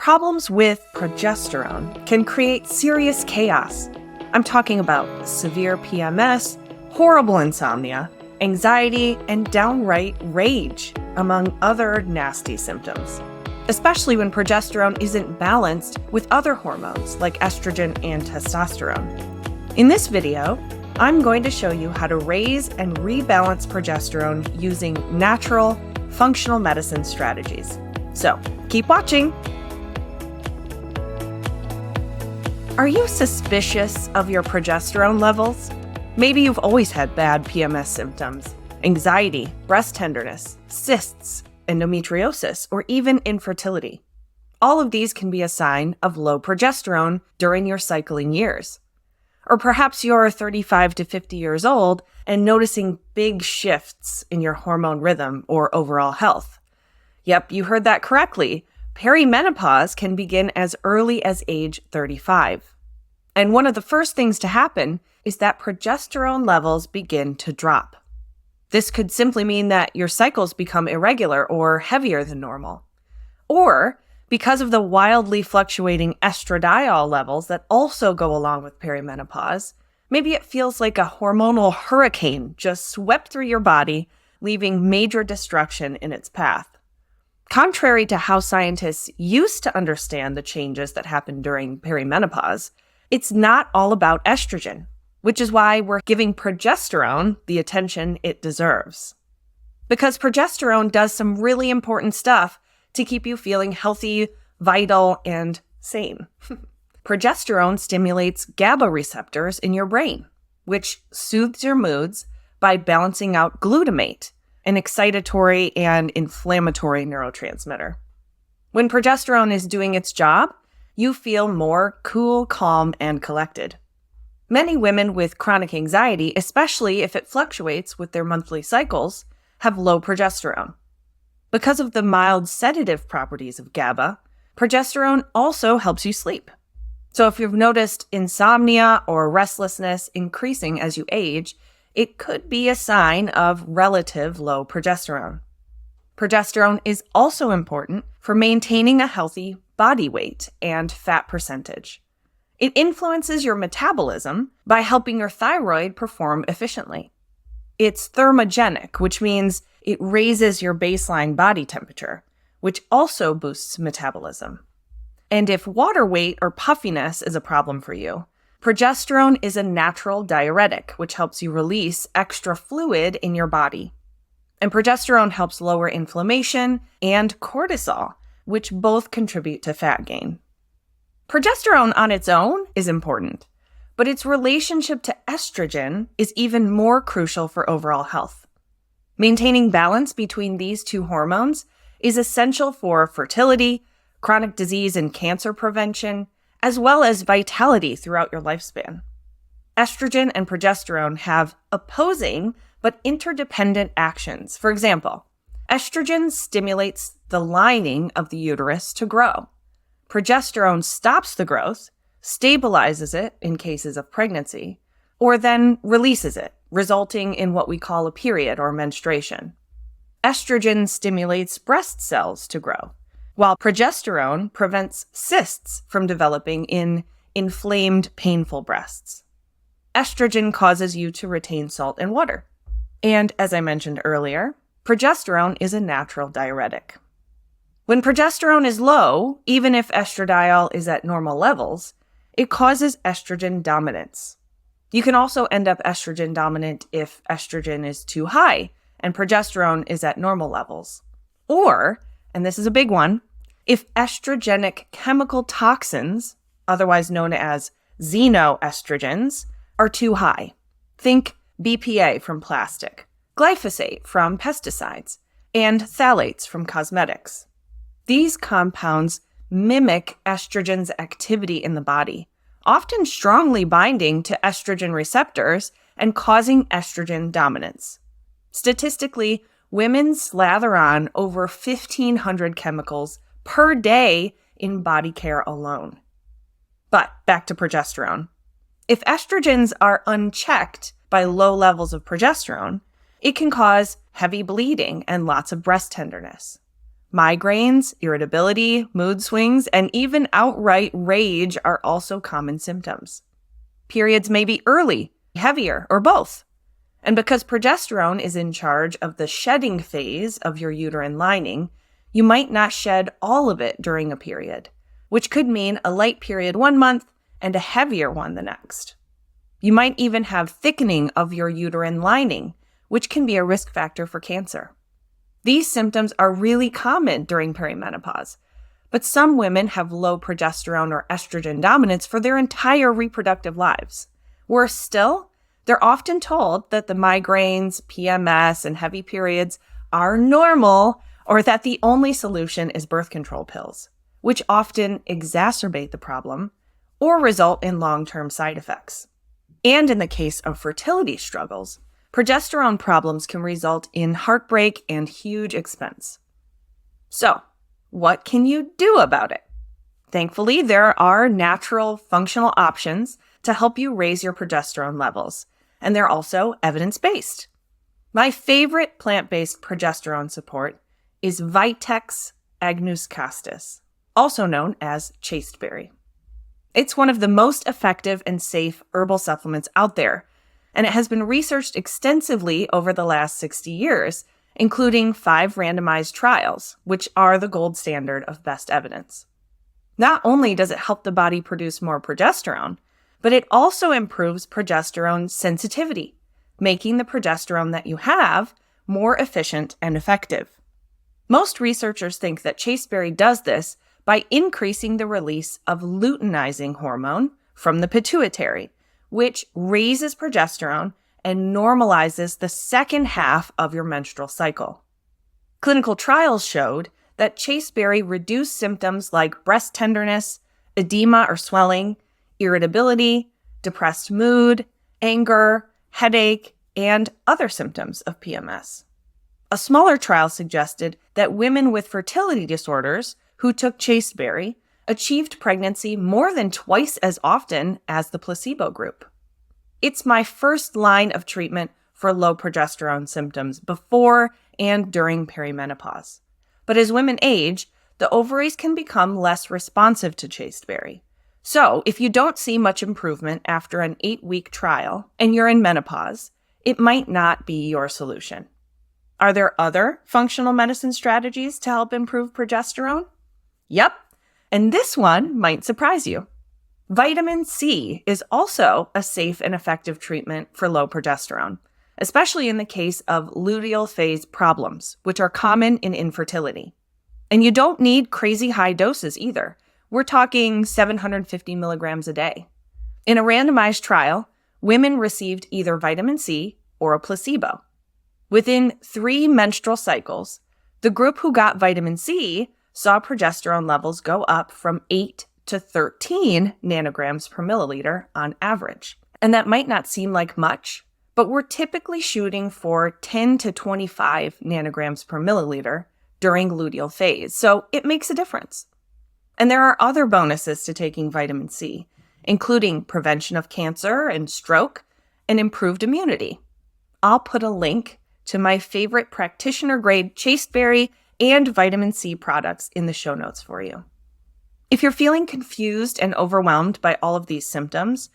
Problems with progesterone can create serious chaos. I'm talking about severe PMS, horrible insomnia, anxiety, and downright rage, among other nasty symptoms, especially when progesterone isn't balanced with other hormones like estrogen and testosterone. In this video, I'm going to show you how to raise and rebalance progesterone using natural, functional medicine strategies. So, keep watching! Are you suspicious of your progesterone levels? Maybe you've always had bad PMS symptoms, anxiety, breast tenderness, cysts, endometriosis, or even infertility. All of these can be a sign of low progesterone during your cycling years. Or perhaps you're 35 to 50 years old and noticing big shifts in your hormone rhythm or overall health. Yep, you heard that correctly. Perimenopause can begin as early as age 35. And one of the first things to happen is that progesterone levels begin to drop. This could simply mean that your cycles become irregular or heavier than normal. Or, because of the wildly fluctuating estradiol levels that also go along with perimenopause, maybe it feels like a hormonal hurricane just swept through your body, leaving major destruction in its path. Contrary to how scientists used to understand the changes that happen during perimenopause, it's not all about estrogen, which is why we're giving progesterone the attention it deserves. Because progesterone does some really important stuff to keep you feeling healthy, vital, and sane. Progesterone stimulates GABA receptors in your brain, which soothes your moods by balancing out glutamate, an excitatory and inflammatory neurotransmitter. When progesterone is doing its job, you feel more cool, calm, and collected. Many women with chronic anxiety, especially if it fluctuates with their monthly cycles, have low progesterone. Because of the mild sedative properties of GABA, progesterone also helps you sleep. So if you've noticed insomnia or restlessness increasing as you age, it could be a sign of relative low progesterone. Progesterone is also important for maintaining a healthy body weight and fat percentage. It influences your metabolism by helping your thyroid perform efficiently. It's thermogenic, which means it raises your baseline body temperature, which also boosts metabolism. And if water weight or puffiness is a problem for you, progesterone is a natural diuretic, which helps you release extra fluid in your body. And progesterone helps lower inflammation and cortisol, which both contribute to fat gain. Progesterone on its own is important, but its relationship to estrogen is even more crucial for overall health. Maintaining balance between these two hormones is essential for fertility, chronic disease and cancer prevention, as well as vitality throughout your lifespan. Estrogen and progesterone have opposing but interdependent actions. For example, estrogen stimulates the lining of the uterus to grow. Progesterone stops the growth, stabilizes it in cases of pregnancy, or then releases it, resulting in what we call a period or menstruation. Estrogen stimulates breast cells to grow, while progesterone prevents cysts from developing in inflamed, painful breasts. Estrogen causes you to retain salt and water. And as I mentioned earlier, progesterone is a natural diuretic. When progesterone is low, even if estradiol is at normal levels, it causes estrogen dominance. You can also end up estrogen dominant if estrogen is too high and progesterone is at normal levels. Or, and this is a big one, if estrogenic chemical toxins, otherwise known as xenoestrogens, are too high. Think BPA from plastic, glyphosate from pesticides, and phthalates from cosmetics. These compounds mimic estrogen's activity in the body, often strongly binding to estrogen receptors and causing estrogen dominance. Statistically, women slather on over 1,500 chemicals per day in body care alone. But back to progesterone. If estrogens are unchecked by low levels of progesterone, it can cause heavy bleeding and lots of breast tenderness. Migraines, irritability, mood swings, and even outright rage are also common symptoms. Periods may be early, heavier, or both. And because progesterone is in charge of the shedding phase of your uterine lining, you might not shed all of it during a period, which could mean a light period 1 month and a heavier one the next. You might even have thickening of your uterine lining, which can be a risk factor for cancer. These symptoms are really common during perimenopause, but some women have low progesterone or estrogen dominance for their entire reproductive lives. Worse still, they're often told that the migraines, PMS, and heavy periods are normal, or that the only solution is birth control pills, which often exacerbate the problem or result in long-term side effects. And in the case of fertility struggles, progesterone problems can result in heartbreak and huge expense. So, what can you do about it? Thankfully, there are natural, functional options to help you raise your progesterone levels, and they're also evidence-based. My favorite plant-based progesterone support is Vitex agnus castus, also known as chasteberry. It's one of the most effective and safe herbal supplements out there, and it has been researched extensively over the last 60 years, including 5 randomized trials, which are the gold standard of best evidence. Not only does it help the body produce more progesterone, but it also improves progesterone sensitivity, making the progesterone that you have more efficient and effective. Most researchers think that chasteberry does this by increasing the release of luteinizing hormone from the pituitary, which raises progesterone and normalizes the second half of your menstrual cycle. Clinical trials showed that chasteberry reduced symptoms like breast tenderness, edema or swelling, irritability, depressed mood, anger, headache, and other symptoms of PMS. A smaller trial suggested that women with fertility disorders who took chasteberry achieved pregnancy more than twice as often as the placebo group. It's my first line of treatment for low progesterone symptoms before and during perimenopause. But as women age, the ovaries can become less responsive to chasteberry. So if you don't see much improvement after an 8-week trial and you're in menopause, it might not be your solution. Are there other functional medicine strategies to help improve progesterone? Yep, and this one might surprise you. Vitamin C is also a safe and effective treatment for low progesterone, especially in the case of luteal phase problems, which are common in infertility. And you don't need crazy high doses either. We're talking 750 milligrams a day. In a randomized trial, women received either vitamin C or a placebo. Within 3 menstrual cycles, the group who got vitamin C saw progesterone levels go up from 8 to 13 nanograms per milliliter on average. And that might not seem like much, but we're typically shooting for 10 to 25 nanograms per milliliter during luteal phase, so it makes a difference. And there are other bonuses to taking vitamin C, including prevention of cancer and stroke and improved immunity. I'll put a link to my favorite practitioner-grade chasteberry and vitamin C products in the show notes for you. If you're feeling confused and overwhelmed by all of these symptoms,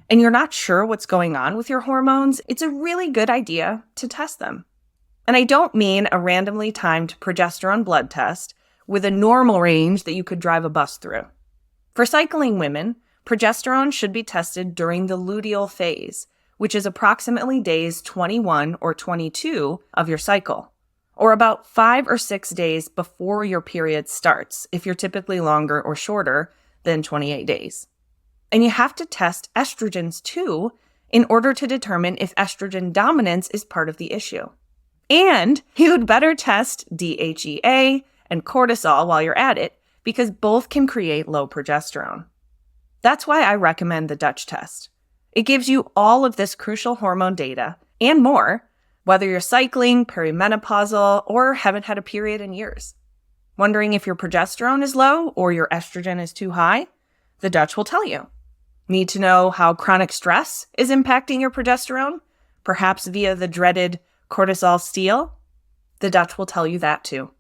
and you're not sure what's going on with your hormones, it's a really good idea to test them. And I don't mean a randomly timed progesterone blood test with a normal range that you could drive a bus through. For cycling women, progesterone should be tested during the luteal phase, which is approximately days 21 or 22 of your cycle, or about 5 or 6 days before your period starts, if you're typically longer or shorter than 28 days. And you have to test estrogens too in order to determine if estrogen dominance is part of the issue. And you'd better test DHEA and cortisol while you're at it, because both can create low progesterone. That's why I recommend the Dutch test. It gives you all of this crucial hormone data and more, whether you're cycling, perimenopausal, or haven't had a period in years. Wondering if your progesterone is low or your estrogen is too high? The Dutch will tell you. Need to know how chronic stress is impacting your progesterone, perhaps via the dreaded cortisol steal? The Dutch will tell you that too.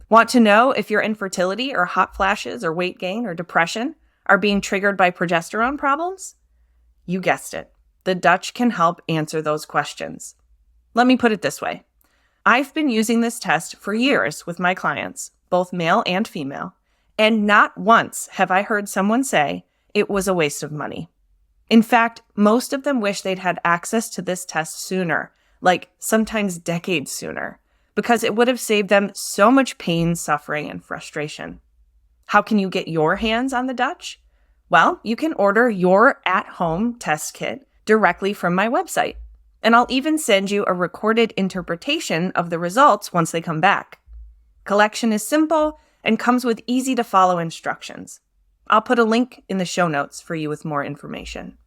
Want to know if your infertility or hot flashes or weight gain or depression are being triggered by progesterone problems? You guessed it. The Dutch can help answer those questions. Let me put it this way. I've been using this test for years with my clients, both male and female, and not once have I heard someone say it was a waste of money. In fact, most of them wish they'd had access to this test sooner, like sometimes decades sooner, because it would have saved them so much pain, suffering, and frustration. How can you get your hands on the Dutch? Well, you can order your at-home test kit directly from my website, and I'll even send you a recorded interpretation of the results once they come back. Collection is simple and comes with easy-to-follow instructions. I'll put a link in the show notes for you with more information.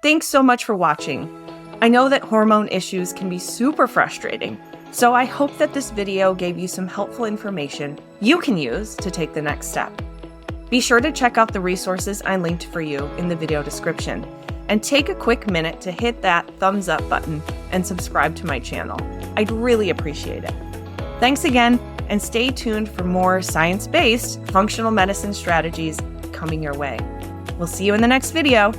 Thanks so much for watching. I know that hormone issues can be super frustrating, so I hope that this video gave you some helpful information you can use to take the next step. Be sure to check out the resources I linked for you in the video description, and take a quick minute to hit that thumbs up button and subscribe to my channel. I'd really appreciate it. Thanks again, and stay tuned for more science-based functional medicine strategies coming your way. We'll see you in the next video.